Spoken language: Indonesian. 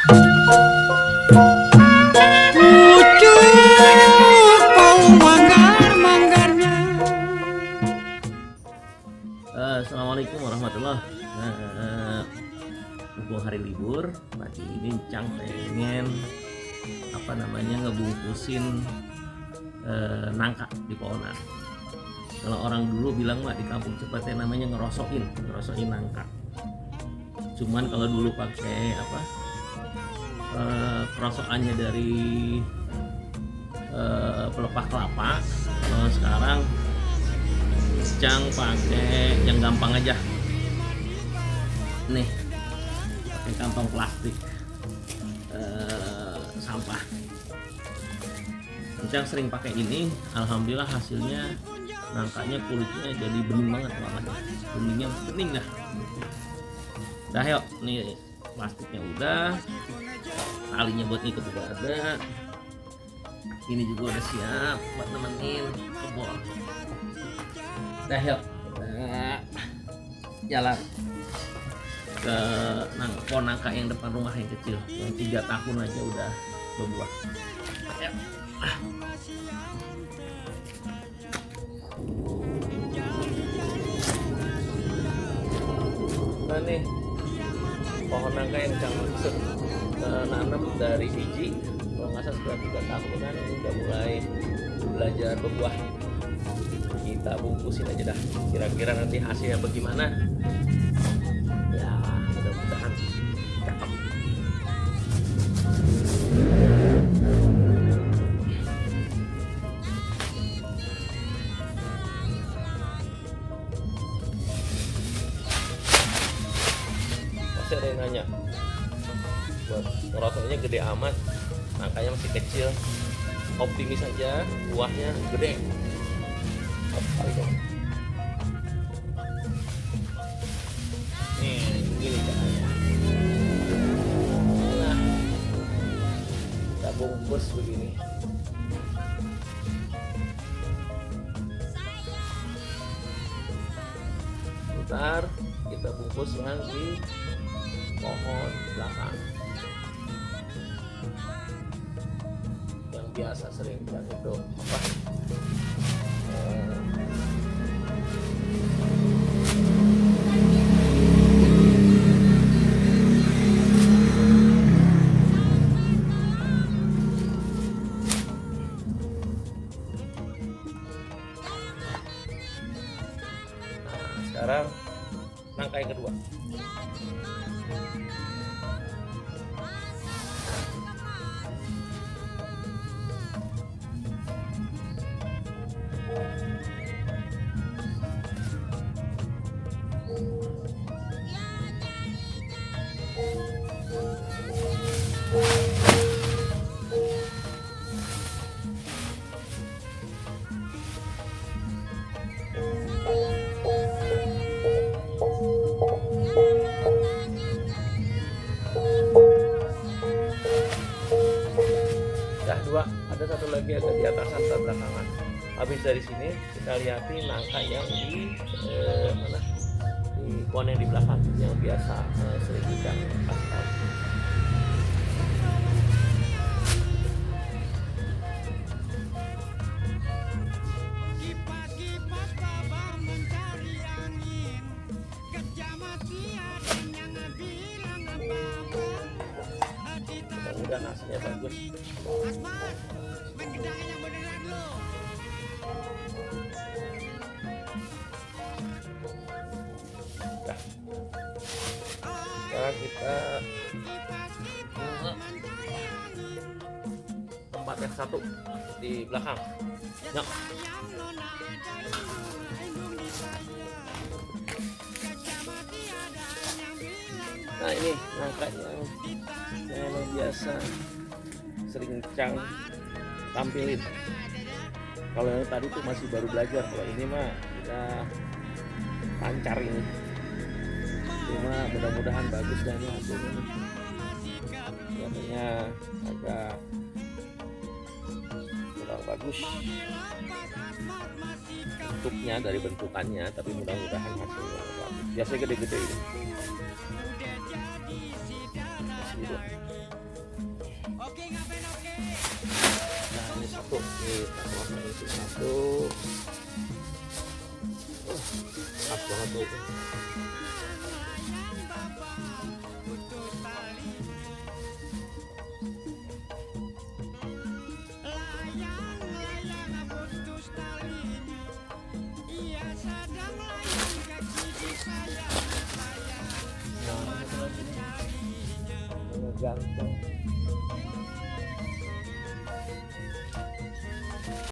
Assalamualaikum warahmatullahi mumpung hari libur, pagi ini Cang pengen ngebungkusin nangka di pohonan. Kalau orang dulu bilang mah di kampung cepatnya namanya ngerosokin nangka. Cuman kalau dulu pakai kerosokannya dari pelepah kelapa, kalau sekarang Cang pakai yang gampang aja nih, pakai kantong plastik sampah. Cang sering pakai ini, alhamdulillah hasilnya nangkanya kulitnya jadi bening banget warnanya, beningnya bening dah. Dah yuk, nih plastiknya udah, talinya buat ngikat juga ada, ini juga udah siap buat nemenin kebol. Dah yuk, jalan ke pohon nangka yang depan rumah yang kecil, yang 3 tahun aja udah berbuah. Yuk. Nah nih pohon nangka yang Cang nanam dari biji, kalau nggak salah sudah 3 tahunan, ini udah mulai belajar berbuah. Kita bungkusin aja dah, kira-kira nanti hasilnya bagaimana ya, mudah-mudahan cakep. Masih ada yang nanya, buat ngerosoknya gede amat, nangkanya masih kecil, optimis aja buahnya gede. Nih gini caranya, nah kita bungkus begini. Ntar kita bungkus yang di pohon belakang yang biasa sering bilang itu sekarang nangka yang kedua. Dua, ada satu lagi agak di atasan atau belakangan. Habis dari sini kita lihatin nangka yang di di pohon yang di belakang yang biasa sering ikan kasih. Mudah-mudahan hasilnya bagus. Nah, sekarang kita tempat yang satu di belakang. Yuk. Nah ini nangkanya yang memang biasa sering Cang tampilin. Kalau yang tadi tuh masih baru belajar, kalau ini mah kita lancar ini. Cuma mudah-mudahan bagus dan hasilnya. Kelihatannya agak kurang bagus bentuknya dari bentukannya, tapi mudah-mudahan hasilnya bagus. Biasanya gede-gede ini. Masih Masuk. Pas banget tuh. Ganteng.